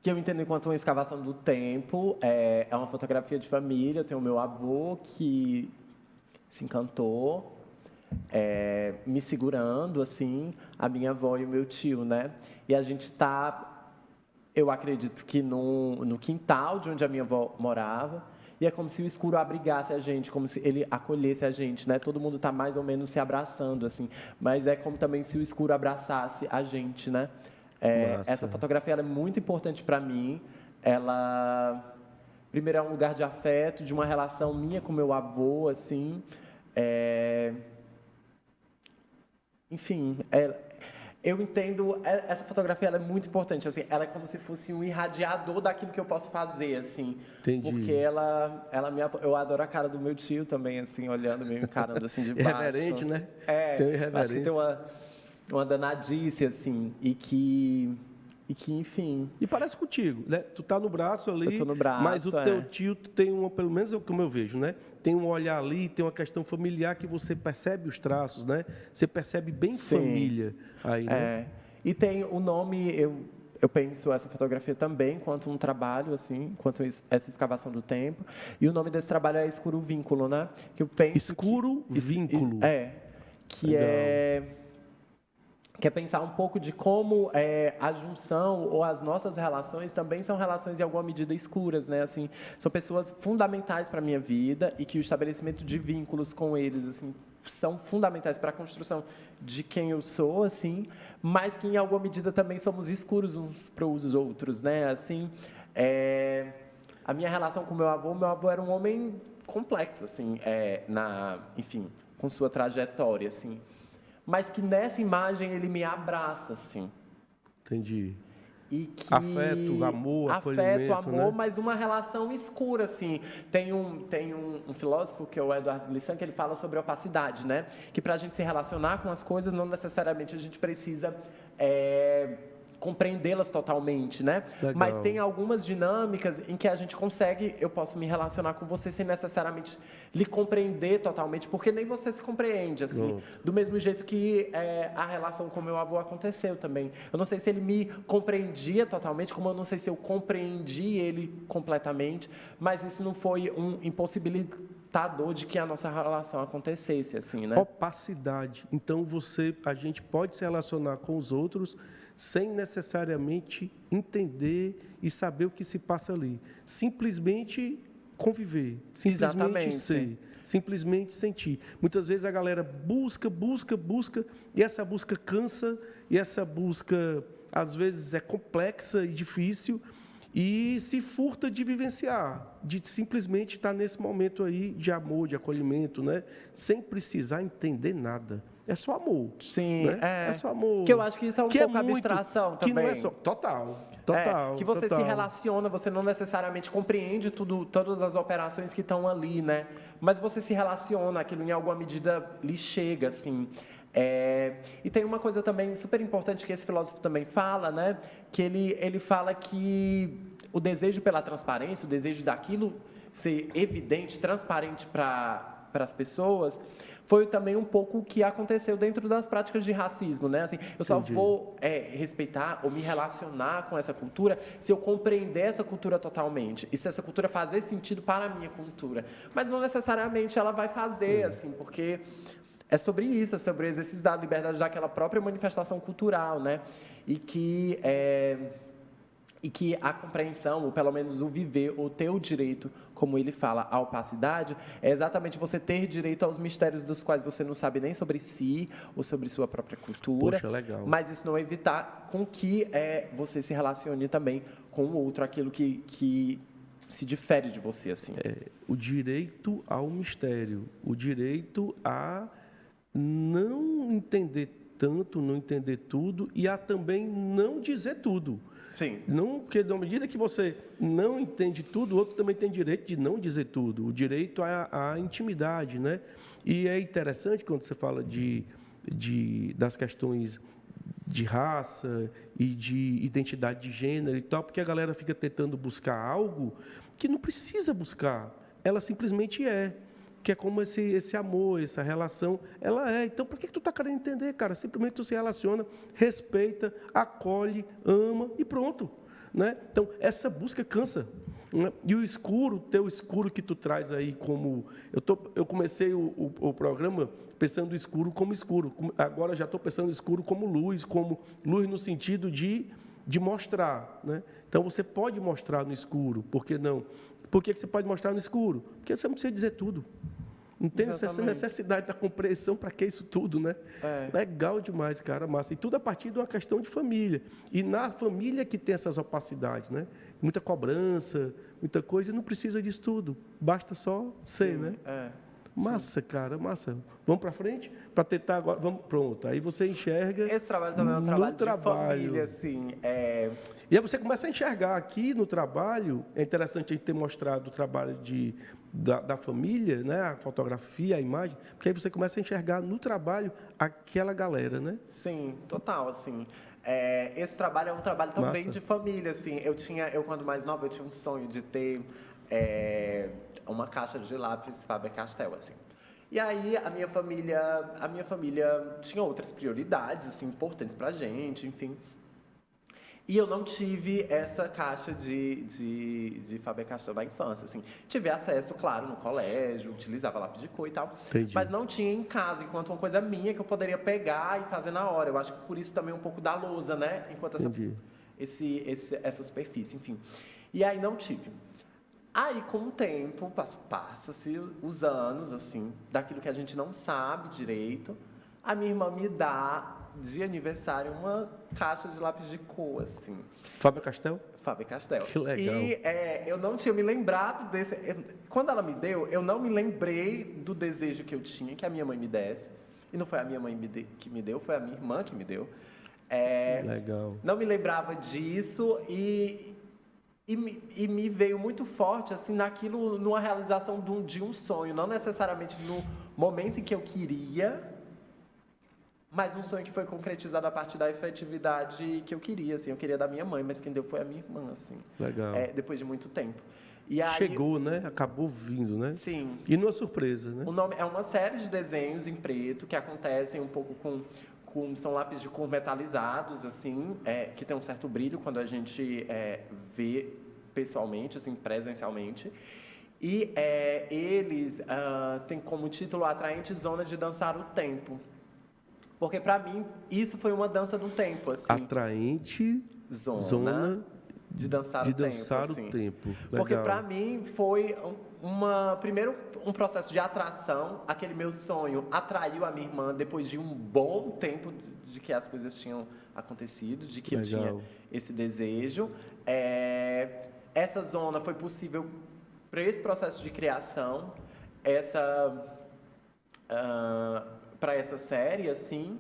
Que eu entendo enquanto uma escavação do tempo. É uma fotografia de família. Eu tenho o meu avô que se encantou, me segurando, assim, a minha avó e o meu tio, né? E a gente está, eu acredito que no quintal de onde a minha avó morava, e é como se o escuro abrigasse a gente, como se ele acolhesse a gente, né? Todo mundo está mais ou menos se abraçando, assim, mas é como também se o escuro abraçasse a gente, né? Essa fotografia ela é muito importante para mim. Ela, primeiro, é um lugar de afeto, de uma relação minha com meu avô, assim. Enfim, eu entendo, essa fotografia ela é muito importante, assim, ela é como se fosse um irradiador daquilo que eu posso fazer, assim. Entendi. Porque eu adoro a cara do meu tio também, assim, olhando, me encarando assim de baixo. Irreverente, né? Acho que tem uma danadice, assim, e que, enfim... E parece contigo, né? Tu tá no braço ali, eu tô no braço, mas o teu tio tem pelo menos como eu vejo, né? Tem um olhar ali, tem uma questão familiar que você percebe os traços, né? Você percebe bem família aí, né? E tem o nome, eu penso essa fotografia também enquanto um trabalho, assim, enquanto essa escavação do tempo. E o nome desse trabalho é Escuro Vínculo, né? Que eu penso Escuro Vínculo. Que legal. que é pensar um pouco de como a junção ou as nossas relações também são relações em alguma medida escuras, né? Assim, são pessoas fundamentais para a minha vida e que o estabelecimento de vínculos com eles, assim, são fundamentais para a construção de quem eu sou, assim, mas que em alguma medida também somos escuros uns para os outros, né? Assim, a minha relação com meu avô era um homem complexo, assim, enfim, com sua trajetória, assim. Mas que nessa imagem ele me abraça, assim. Entendi. E que... Afeto, amor, acolhimento, amor, né? mas uma relação escura, assim. Tem um filósofo, que é o Eduardo Glissant, que ele fala sobre opacidade, né? Que para a gente se relacionar com as coisas, não necessariamente a gente precisa compreendê-las totalmente, né? Legal. Mas tem algumas dinâmicas em que a gente consegue, eu posso me relacionar com você sem necessariamente lhe compreender totalmente, porque nem você se compreende, assim. Do mesmo jeito que a relação com meu avô aconteceu também. Eu não sei se ele me compreendia totalmente, como eu não sei se eu compreendi ele completamente, mas isso não foi um impossibilitador de que a nossa relação acontecesse, assim, né? Opacidade. Então, a gente pode se relacionar com os outros sem necessariamente entender e saber o que se passa ali. Simplesmente conviver, simplesmente ser, simplesmente sentir. Muitas vezes a galera busca, e essa busca cansa, e essa busca, às vezes, é complexa e difícil, e se furta de vivenciar, de simplesmente estar nesse momento aí de amor, de acolhimento, né? Sem precisar entender nada. É só amor. Sim, né? É só amor. Que eu acho que isso é um pouco abstração também. Que não é só... Total. Que você total. se relaciona, você não necessariamente compreende todas as operações que estão ali, né? Mas você se relaciona, aquilo em alguma medida lhe chega, assim. E tem uma coisa também super importante que esse filósofo também fala, né? Que ele fala que o desejo pela transparência, o desejo daquilo ser evidente, transparente para as pessoas, foi também um pouco o que aconteceu dentro das práticas de racismo, né? Assim, eu só vou respeitar ou me relacionar com essa cultura se eu compreender essa cultura totalmente e se essa cultura fazer sentido para a minha cultura. Mas não necessariamente ela vai fazer, assim, porque é sobre isso, é sobre o exercício da liberdade daquela própria manifestação cultural, né? E que a compreensão, ou pelo menos o viver, ou ter o direito, como ele fala, à opacidade, é exatamente você ter direito aos mistérios dos quais você não sabe nem sobre si, ou sobre sua própria cultura. Poxa, legal. Mas isso não evitar com que você se relacione também com o outro, aquilo que se difere de você, assim. O direito ao mistério, o direito a não entender tanto, não entender tudo, e a também não dizer tudo. Sim. Não, porque na medida que você não entende tudo, o outro também tem direito de não dizer tudo. O direito à intimidade, né? E é interessante quando você fala das questões de raça e de identidade de gênero e tal, porque a galera fica tentando buscar algo que não precisa buscar. Ela simplesmente é. Que é como esse amor, essa relação, ela é. Então, por que tu está querendo entender, cara? Simplesmente tu se relaciona, respeita, acolhe, ama e pronto. Né? Então, essa busca cansa. Né? E o escuro, teu escuro que tu traz aí como... Eu comecei o programa pensando escuro como escuro. Agora já estou pensando escuro como luz no sentido de mostrar. Né? Então, você pode mostrar no escuro, por que não? Por que você pode mostrar no escuro? Porque você não precisa dizer tudo. Não tem essa necessidade da compreensão para que isso tudo, né? Legal demais, cara, massa. E tudo a partir de uma questão de família. E na família que tem essas opacidades, né? Muita cobrança, muita coisa, e não precisa disso tudo. Basta só ser, né? Massa, cara, massa. Vamos para frente? Para tentar agora... Pronto, aí você enxerga... Esse trabalho também é um trabalho de família, assim. E aí você começa a enxergar aqui no trabalho, é interessante a gente ter mostrado o trabalho da família, né? A fotografia, a imagem, porque aí você começa a enxergar no trabalho aquela galera, né? Sim, total, assim. Esse trabalho é um trabalho também de família, assim. Eu quando mais nova, eu tinha um sonho de ter uma caixa de lápis Faber-Castell, assim. E aí a minha família tinha outras prioridades, assim, importantes pra gente, enfim. E eu não tive essa caixa de Faber-Castell na infância, assim. Tive acesso, claro, no colégio, utilizava lápis de cor e tal. Entendi. Mas não tinha em casa, enquanto uma coisa minha que eu poderia pegar e fazer na hora. Eu acho que por isso também um pouco da lousa, né? Enquanto essa superfície, enfim. E aí não tive. Aí, com o tempo, passa-se os anos, assim, daquilo que a gente não sabe direito, a minha irmã me dá de aniversário uma caixa de lápis de cor, assim. Faber-Castell? Faber-Castell. Que legal. E eu não tinha me lembrado desse... Quando ela me deu, eu não me lembrei do desejo que eu tinha, que a minha mãe me desse. E não foi a minha mãe que me deu, foi a minha irmã que me deu. Legal. Não me lembrava disso e me veio muito forte, assim, naquilo, numa realização de um sonho. Não necessariamente no momento em que eu queria, mas um sonho que foi concretizado a partir da efetividade que eu queria, assim. Eu queria da minha mãe, mas quem deu foi a minha irmã, assim. Legal. Depois de muito tempo. E aí, chegou, né? Acabou vindo, né? Sim. E numa surpresa, né? O nome é uma série de desenhos em preto que acontecem um pouco são lápis de cor metalizados, assim, que tem um certo brilho quando a gente vê pessoalmente, assim, presencialmente. E eles têm como título Atraente Zona de Dançar o Tempo. Porque, para mim, isso foi uma dança do tempo, assim. Atraente zona de dançar o tempo. Legal. Porque, para mim, foi primeiro um processo de atração. Aquele meu sonho atraiu a minha irmã depois de um bom tempo de que as coisas tinham acontecido, de que eu tinha esse desejo. Essa zona foi possível para esse processo de criação, para essa série, assim,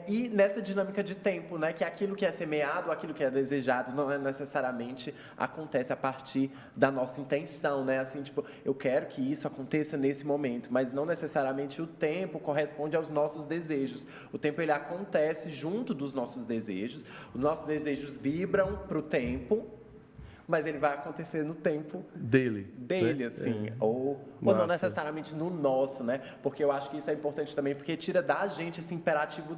e nessa dinâmica de tempo, né, que aquilo que é semeado, aquilo que é desejado, não necessariamente acontece a partir da nossa intenção, né, assim, tipo, eu quero que isso aconteça nesse momento, mas não necessariamente o tempo corresponde aos nossos desejos. O tempo, ele acontece junto dos nossos desejos, os nossos desejos vibram para o tempo, mas ele vai acontecer no tempo dele, né? Assim, ou não necessariamente no nosso, né? Porque eu acho que isso é importante também, porque tira da gente esse imperativo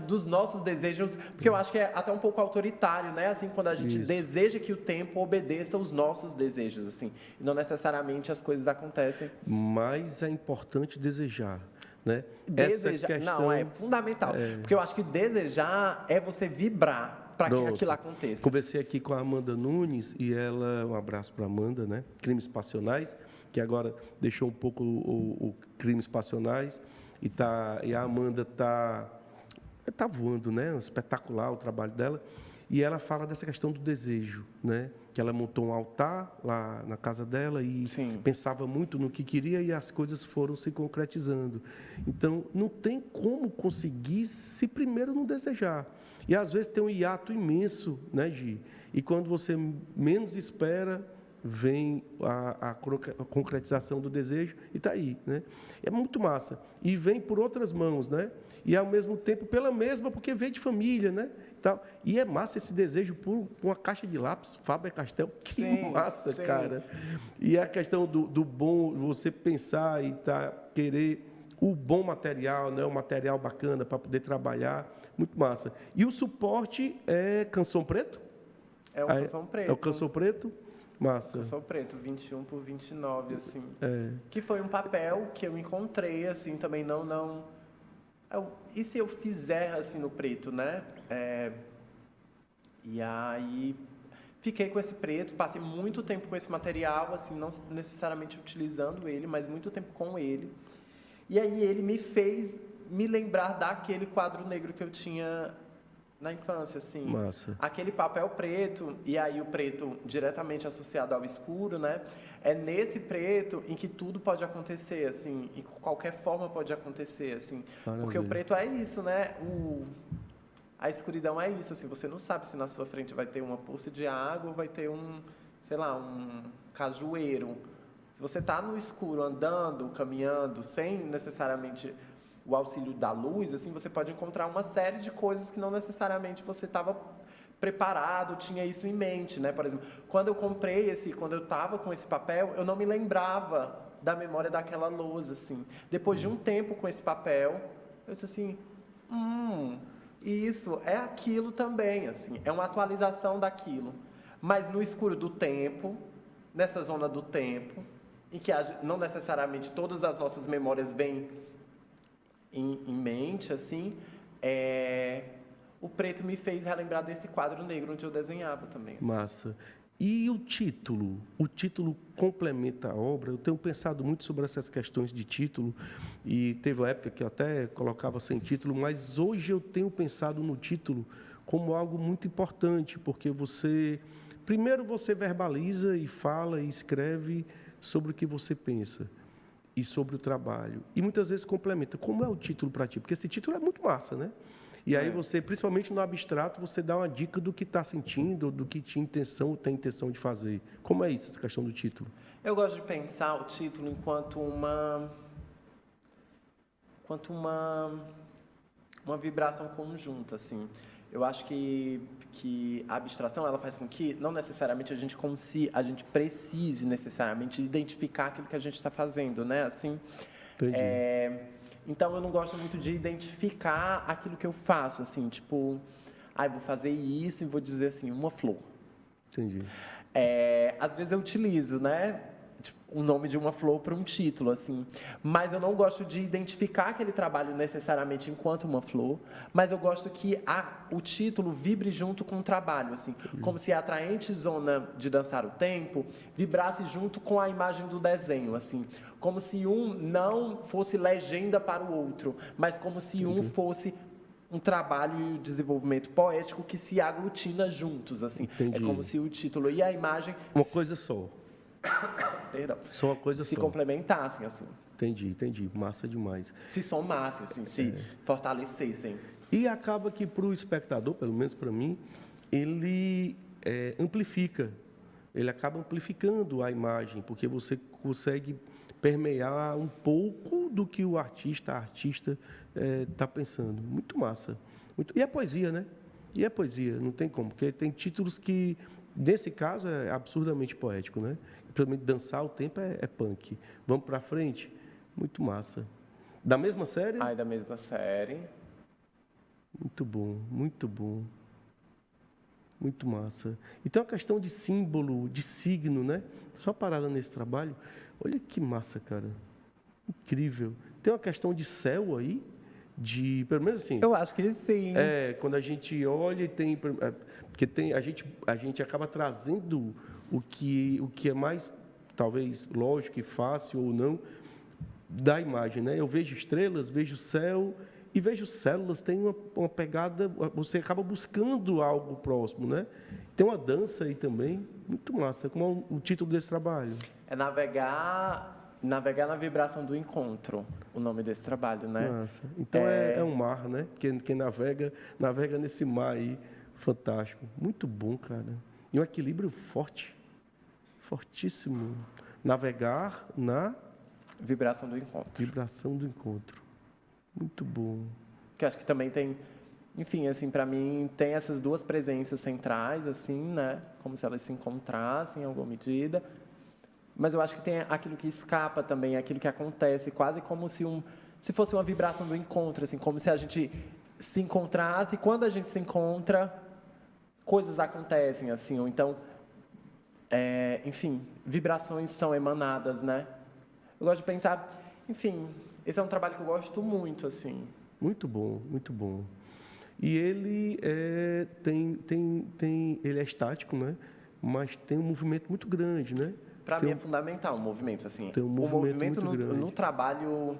dos nossos desejos, porque eu acho que é até um pouco autoritário, né? Assim, quando a gente deseja que o tempo obedeça os nossos desejos, assim, e não necessariamente as coisas acontecem. Mas é importante desejar, né? Desejar, não, é fundamental, porque eu acho que desejar é você vibrar para que aquilo aconteça. Conversei aqui com a Amanda Nunes e ela, um abraço para a Amanda, né? Crimes Passionais, que agora deixou um pouco o Crimes Passionais e a Amanda está voando, né? Espetacular o trabalho dela. E ela fala dessa questão do desejo, né? Que ela montou um altar lá na casa dela e pensava muito no que queria e as coisas foram se concretizando. Então, não tem como conseguir se primeiro não desejar. E às vezes tem um hiato imenso, né, Gi? E quando você menos espera, vem a concretização do desejo e está aí, né? É muito massa. E vem por outras mãos, né? E ao mesmo tempo pela mesma, porque vem de família, né? E é massa esse desejo por uma caixa de lápis, Faber-Castell. Que massa, cara. E a questão do bom, você pensar e querer o bom material, né? Um material bacana para poder trabalhar. Muito massa. E o suporte é Canção Preto? É o Canção Preto. É o Canção Preto? Massa. Canção Preto, 21 por 29, assim. Que foi um papel que eu encontrei, assim, também e se eu fizer, assim, no preto, né? E aí, fiquei com esse preto, passei muito tempo com esse material, assim, não necessariamente utilizando ele, mas muito tempo com ele. E aí, ele me fez me lembrar daquele quadro negro que eu tinha na infância, assim. Massa. Aquele papel preto, e aí o preto diretamente associado ao escuro, né? É nesse preto em que tudo pode acontecer, assim, e qualquer forma pode acontecer, assim. Maravilha. Porque o preto é isso, né? A escuridão é isso, assim, você não sabe se na sua frente vai ter uma poça de água ou vai ter um cajueiro. Se você está no escuro, andando, caminhando, sem necessariamente o auxílio da luz, assim, você pode encontrar uma série de coisas que não necessariamente você estava preparado, tinha isso em mente, né? Por exemplo, quando eu estava com esse papel, eu não me lembrava da memória daquela lousa, assim. Depois de um tempo com esse papel, eu disse assim, Isso, é aquilo também, assim, é uma atualização daquilo. Mas no escuro do tempo, nessa zona do tempo, em que não necessariamente todas as nossas memórias vêm em mente, assim, o preto me fez relembrar desse quadro negro onde eu desenhava também. Assim. Massa. E o título? O título complementa a obra? Eu tenho pensado muito sobre essas questões de título e teve uma época que eu até colocava sem título, mas hoje eu tenho pensado no título como algo muito importante, porque primeiro você verbaliza e fala e escreve sobre o que você pensa e sobre o trabalho. E muitas vezes complementa. Como é o título para ti? Porque esse título é muito massa, né? E aí você, principalmente no abstrato, você dá uma dica do que está sentindo, do que tem intenção de fazer. Como é isso, essa questão do título? Eu gosto de pensar o título enquanto uma vibração conjunta, assim. Eu acho que a abstração, ela faz com que, não necessariamente a gente precise necessariamente identificar aquilo que a gente está fazendo, né? Assim, Entendi. Então, eu não gosto muito de identificar aquilo que eu faço, assim, tipo, eu vou fazer isso e vou dizer assim, uma flor. Entendi. Às vezes eu utilizo, né, tipo, o nome de uma flor para um título, assim, mas eu não gosto de identificar aquele trabalho necessariamente enquanto uma flor, mas eu gosto que o título vibre junto com o trabalho, assim, como se a atraente zona de dançar o tempo vibrasse junto com a imagem do desenho, assim, como se um não fosse legenda para o outro, mas como se um fosse um trabalho e desenvolvimento poético que se aglutina juntos, assim. Entendi. É como se o título e a imagem... Uma coisa só. Perdão. Só uma coisa se só. complementassem, assim. Entendi. Massa demais. Se somassem, assim, se fortalecessem. E acaba que para o espectador, pelo menos para mim, ele amplifica. Ele acaba amplificando a imagem, porque você consegue permear um pouco do que a artista está pensando. Muito massa. E é poesia, né? E é poesia, não tem como, porque tem títulos que, nesse caso, é absurdamente poético, né? Principalmente dançar o tempo é punk. Vamos para frente? Muito massa. Da mesma série? Da mesma série. Muito bom, muito bom. Muito massa. Então, a questão de símbolo, de signo, né? Só parada nesse trabalho. Olha que massa, cara. Incrível. Tem uma questão de céu aí, pelo menos assim. Eu acho que sim. Quando a gente olha e porque a gente acaba trazendo o que é mais, talvez, lógico e fácil ou não, da imagem, né? Eu vejo estrelas, vejo céu e vejo células, tem uma pegada, você acaba buscando algo próximo, né? Tem uma dança aí também, muito massa. Como é o título desse trabalho? É navegar na vibração do encontro, o nome desse trabalho, né? Massa. Então é um mar, né? Quem navega nesse mar aí, fantástico. Muito bom, cara. E um equilíbrio forte, fortíssimo. Navegar na vibração do encontro. Vibração do encontro. Muito bom. Que acho que também tem, enfim, assim, para mim tem essas duas presenças centrais, assim, né? Como se elas se encontrassem em alguma medida. Mas eu acho que tem aquilo que escapa também, aquilo que acontece, quase como se fosse uma vibração do encontro, assim, como se a gente se encontrasse, e quando a gente se encontra, coisas acontecem, assim, ou então, enfim, vibrações são emanadas, né? Eu gosto de pensar, enfim, esse é um trabalho que eu gosto muito, assim. Muito bom, muito bom. E ele ele é estático, né? Mas tem um movimento muito grande, né? Para mim é fundamental o movimento, assim. Tem um movimento no trabalho,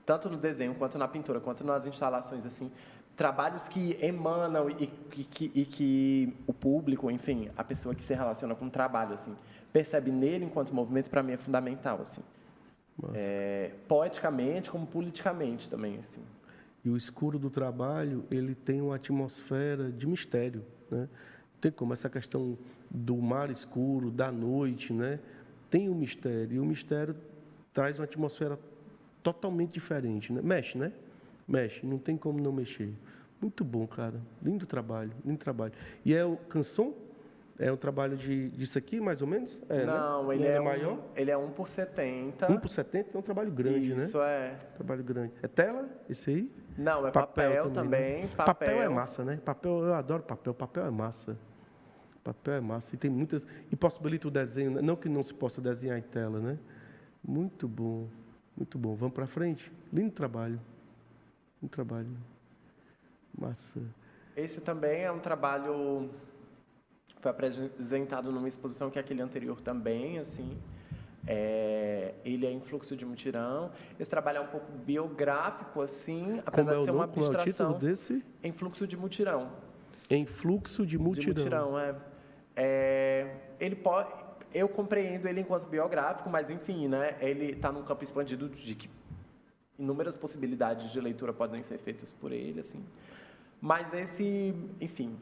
tanto no desenho, quanto na pintura, quanto nas instalações, assim, trabalhos que emanam e que o público, enfim, a pessoa que se relaciona com o trabalho, assim, percebe nele enquanto movimento, para mim é fundamental, assim. Poeticamente, como politicamente também, assim. E o escuro do trabalho, ele tem uma atmosfera de mistério, né? Tem como essa questão do mar escuro, da noite, né? Tem um mistério, e o mistério traz uma atmosfera totalmente diferente, né? Mexe, né? Mexe, não tem como não mexer. Muito bom, cara. Lindo trabalho, lindo trabalho. E é o Canson? É um trabalho disso aqui, mais ou menos? Não, né? ele é maior? Ele é 1 por 70. 1 por 70 é um trabalho grande, né? Isso, é. Trabalho grande. É tela, esse aí? Não, é papel também. Né? Papel é massa, né? Papel, eu adoro papel. Papel é massa. Papel é massa. E tem muitas... E possibilita o desenho, né? Não que não se possa desenhar em tela, né? Muito bom. Muito bom. Vamos para frente? Lindo trabalho. Um trabalho. Massa. Esse também é um trabalho... Foi apresentado numa exposição que é aquele anterior também, assim. Ele é em fluxo de mutirão. Esse trabalho é um pouco biográfico, assim, apesar de ser uma abstração. Qual é o título desse? Em fluxo de mutirão. Em fluxo de mutirão. De mutirão, ele pode... Eu compreendo ele enquanto biográfico, mas, enfim, né? Ele está num campo expandido de que inúmeras possibilidades de leitura podem ser feitas por ele, assim. Mas esse, enfim...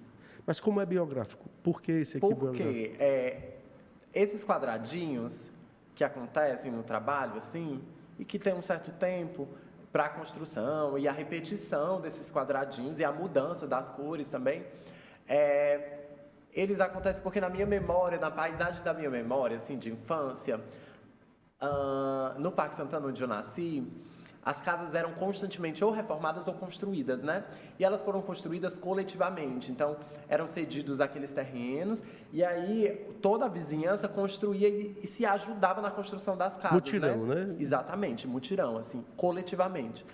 Mas como é biográfico? Por que esse aqui é biográfico? Porque esses quadradinhos que acontecem no trabalho, assim, e que tem um certo tempo para a construção e a repetição desses quadradinhos e a mudança das cores também, eles acontecem porque na minha memória, na paisagem da minha memória, assim, de infância, no Parque Santana, onde eu nasci, as casas eram constantemente ou reformadas ou construídas, né? E elas foram construídas coletivamente. Então, eram cedidos aqueles terrenos e aí toda a vizinhança construía e se ajudava na construção das casas, mutirão, né? Exatamente, mutirão, assim, coletivamente.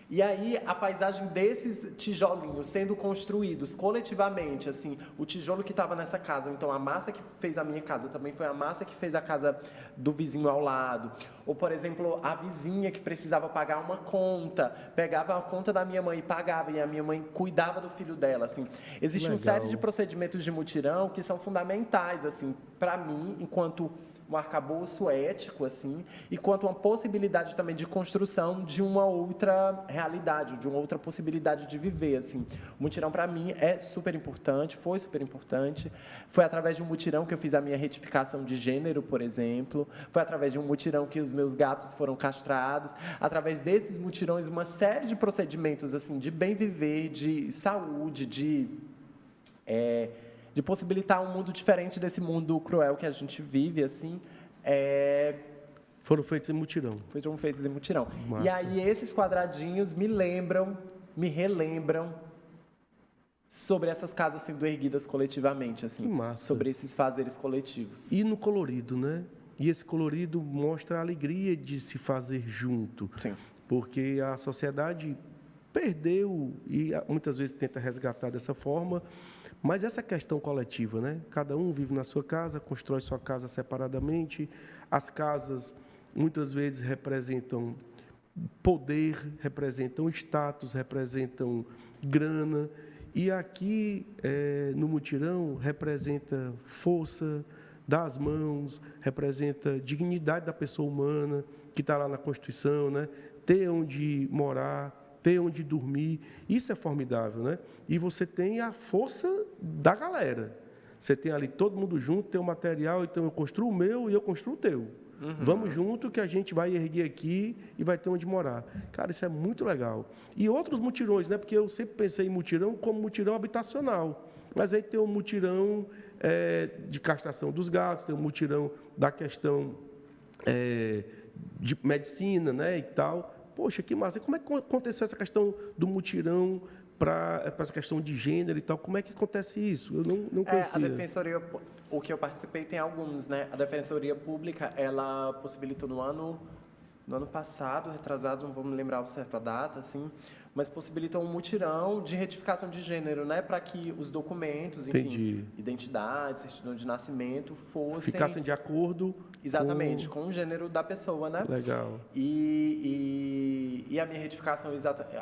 E aí, a paisagem desses tijolinhos sendo construídos coletivamente, assim, o tijolo que estava nessa casa, ou então a massa que fez a minha casa também foi a massa que fez a casa do vizinho ao lado. Ou, por exemplo, a vizinha que precisava pagar uma conta, pegava a conta da minha mãe e pagava, e a minha mãe cuidava do filho dela, assim. Existe uma série de procedimentos de mutirão que são fundamentais, assim, para mim, enquanto um arcabouço ético, assim, e quanto uma possibilidade também de construção de uma outra realidade, de uma outra possibilidade de viver, assim. O mutirão, para mim, é super importante, foi super importante. Foi através de um mutirão que eu fiz a minha retificação de gênero, por exemplo. Foi através de um mutirão que os meus gatos foram castrados. Através desses mutirões, uma série de procedimentos, assim, de bem viver, de saúde, de possibilitar um mundo diferente desse mundo cruel que a gente vive, assim, Foram feitos em mutirão. Foram feitos em mutirão. Massa. E aí esses quadradinhos me relembram sobre essas casas sendo erguidas coletivamente, assim. Que massa. Sobre esses fazeres coletivos. E no colorido, né? E esse colorido mostra a alegria de se fazer junto. Sim. Porque a sociedade perdeu e muitas vezes tenta resgatar dessa forma. Mas essa questão coletiva, né? Cada um vive na sua casa, constrói sua casa separadamente. As casas, muitas vezes, representam poder, representam status, representam grana. E aqui, no mutirão, representa força das mãos, representa dignidade da pessoa humana, que está lá na Constituição, né? Ter onde morar, ter onde dormir, isso é formidável, né? E você tem a força da galera. Você tem ali todo mundo junto, tem o material, então eu construo o meu e eu construo o teu. Uhum. Vamos junto que a gente vai erguer aqui e vai ter onde morar. Cara, isso é muito legal. E outros mutirões, né? Porque eu sempre pensei em mutirão como mutirão habitacional. Mas aí tem o mutirão de castração dos gatos, tem o mutirão da questão de medicina, né? E tal. Poxa, que massa. Como é que aconteceu essa questão do mutirão para essa questão de gênero e tal? Como é que acontece isso? Eu não conhecia. A Defensoria, o que eu participei tem alguns, né? A Defensoria Pública, ela possibilitou no ano passado, retrasado, não vou me lembrar o certo a data, assim, mas possibilitou um mutirão de retificação de gênero, né? Para que os documentos, enfim, Entendi. Identidade, certidão de nascimento, ficassem de acordo. Exatamente, com o gênero da pessoa, né? Legal. E a minha retificação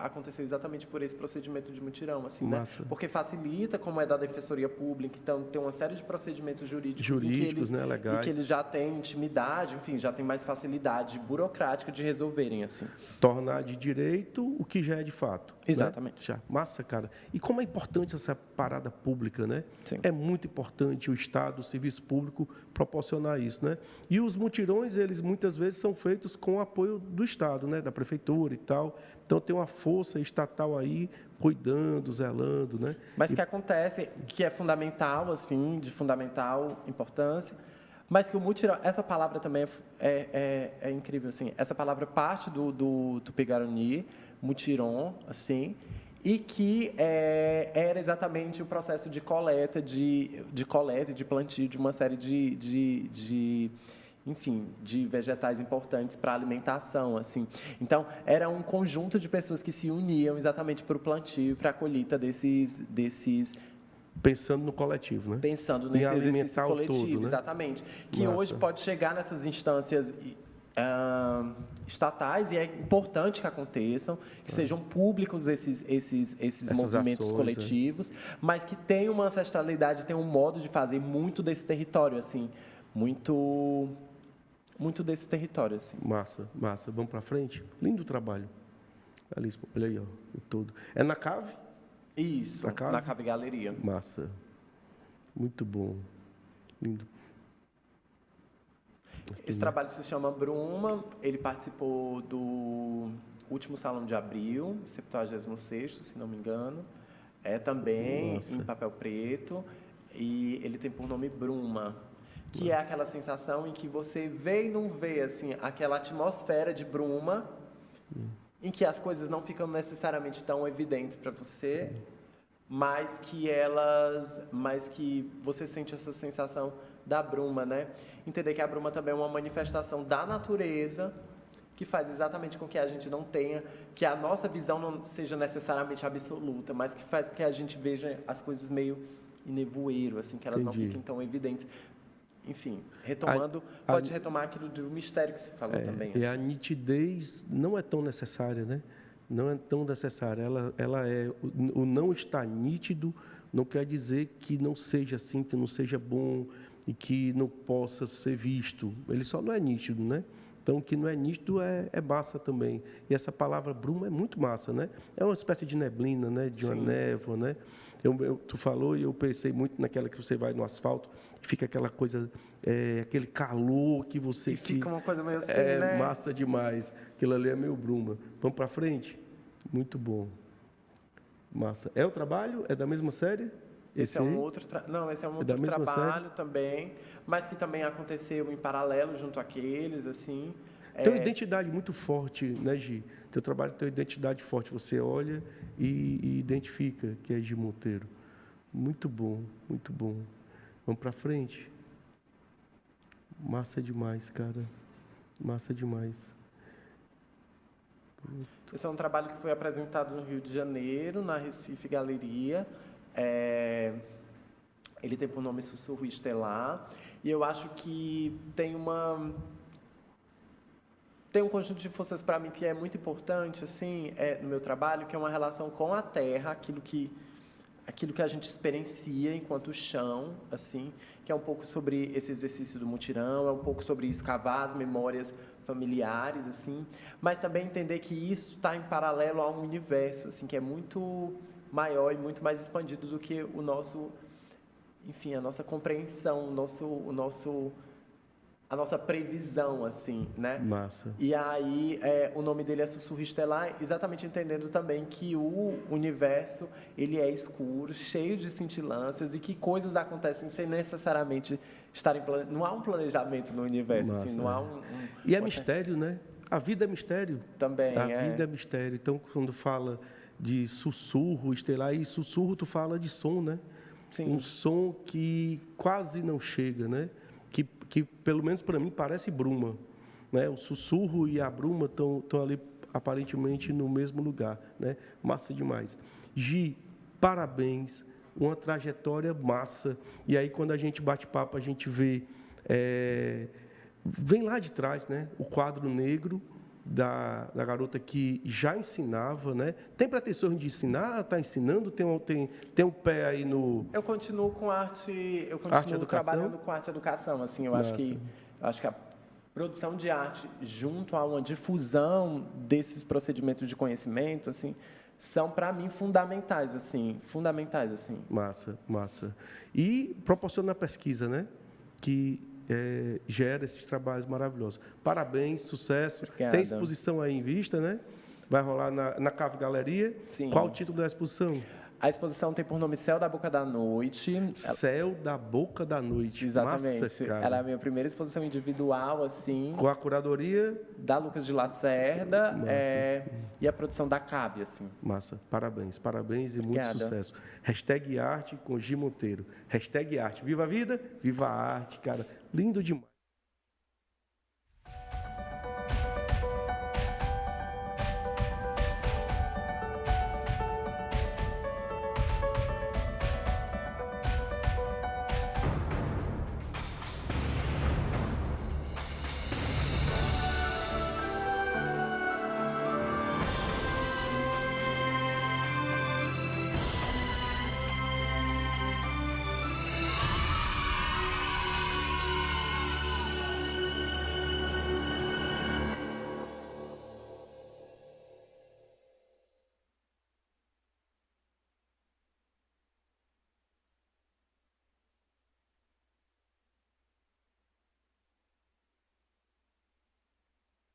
aconteceu exatamente por esse procedimento de mutirão, assim, Massa. né? Porque facilita, como é da Defensoria Pública, então tem uma série de procedimentos jurídicos né? Legais. E que eles já têm intimidade, enfim, já têm mais facilidade burocrática de resolverem, assim. Tornar de direito o que já é de fato. Exatamente. Né? Já. Massa, cara. E como é importante essa parada pública, né? Sim. É muito importante o Estado, o serviço público proporcionar isso, né? E os mutirões, eles muitas vezes são feitos com o apoio do Estado, né? Da Prefeitura e tal. Então, tem uma força estatal aí cuidando, zelando, né? Mas que acontece, que é fundamental, assim, de fundamental importância, mas que o mutirão, essa palavra também é incrível, assim, essa palavra parte do Tupi-Guarani, mutiron, assim, e que era exatamente o processo de coleta, de plantio de uma série enfim, de vegetais importantes para a alimentação, assim. Então, era um conjunto de pessoas que se uniam exatamente para o plantio e para a colheita desses pensando no coletivo, né? Pensando nesse exercício coletivo, todo, né? exatamente. Que Massa. hoje pode chegar nessas instâncias estatais, e é importante que aconteçam, que sejam públicos esses movimentos ações, coletivos, mas que tenham uma ancestralidade, tenham um modo de fazer muito desse território, assim, muito desse território, assim. Massa, massa. Vamos para frente? Lindo trabalho. Alice, olha aí, ó, o todo. É na cave? Isso, na Cave Galeria. Massa. Muito bom. Lindo. Esse trabalho se chama Bruma, ele participou do último Salão de Abril, 76º, se não me engano. É também em papel preto, e ele tem por nome Bruma, que é aquela sensação em que você vê e não vê, assim, aquela atmosfera de bruma, em que as coisas não ficam necessariamente tão evidentes para você, mas que você sente essa sensação da bruma, né? Entender que a bruma também é uma manifestação da natureza, que faz exatamente com que a gente não tenha, que a nossa visão não seja necessariamente absoluta, mas que faz com que a gente veja as coisas meio em nevoeiro, assim, que elas não fiquem tão evidentes. Enfim, retomando, pode retomar aquilo do mistério que se falou também. E a nitidez não é tão necessária, né? Não é tão necessária. Ela é o não estar nítido não quer dizer que não seja assim, que não seja bom e que não possa ser visto. Ele só não é nítido, né? Então, o que não é nítido é massa também. E essa palavra bruma é muito massa, né? É uma espécie de neblina, né? De uma névoa, né? Tu falou e eu pensei muito naquela que você vai no asfalto, que fica aquela coisa, aquele calor que você... E fica uma coisa meio assim, né? Massa demais. Aquilo ali é meio bruma. Vamos para frente? Muito bom. Massa. É o trabalho? É da mesma série? Esse é um outro esse é um outro trabalho também, mas que também aconteceu em paralelo junto àqueles, assim. Tem uma identidade muito forte, né, Gi? Teu trabalho tem uma identidade forte. Você olha e identifica que é Gi Monteiro. Muito bom, muito bom. Vamos para frente. Massa demais, cara. Massa demais. Esse é um trabalho que foi apresentado no Rio de Janeiro, na Recife Galeria. Ele tem por nome Sussurro Estelar, e eu acho que tem um conjunto de forças para mim que é muito importante, assim, no meu trabalho, que é uma relação com a terra, aquilo que a gente experiencia enquanto chão, assim, que é um pouco sobre esse exercício do mutirão, é um pouco sobre escavar as memórias familiares, assim, mas também entender que isso está em paralelo a um universo, assim, que é muito maior e muito mais expandido do que o nosso, enfim, a nossa compreensão, a nossa previsão, assim, né? Massa. E aí, o nome dele é Sussurro Estelar, exatamente entendendo também que o universo, ele é escuro, cheio de cintilâncias, e que coisas acontecem sem necessariamente estarem... Não há um planejamento no universo, Massa, assim, não há E é mistério, né? A vida é mistério. Também, A vida é mistério. Então, quando fala de sussurro estelar, e sussurro tu fala de som, né? Sim. Um som que quase não chega, né? Que pelo menos para mim parece bruma, né? O sussurro e a bruma estão ali aparentemente no mesmo lugar, né? Massa demais. Gi, parabéns, uma trajetória massa. E aí quando a gente bate papo, a gente vê vem lá de trás, né? O quadro negro da garota que já ensinava, né? Tem pretensões de ensinar? Está ensinando? Tem um pé aí no... Eu continuo com arte, trabalhando com arte e educação, assim, eu acho que a produção de arte junto a uma difusão desses procedimentos de conhecimento, assim, são para mim fundamentais, assim. Massa, massa. E proporciona a pesquisa, né? Que gera esses trabalhos maravilhosos. Parabéns, sucesso. Obrigada. Tem exposição aí em vista, né? Vai rolar na Cave Galeria. Sim. Qual o título da exposição? A exposição tem por nome Céu da Boca da Noite. Céu da Boca da Noite. Exatamente. Massa, cara. Ela é a minha primeira exposição individual, assim. Com a curadoria? Da Lucas de Lacerda e a produção da Cabe, assim. Massa. Parabéns. Parabéns e Obrigada. muito sucesso. #arte com Gi Monteiro. #arte. Viva a vida, viva a arte, cara. Lindo demais.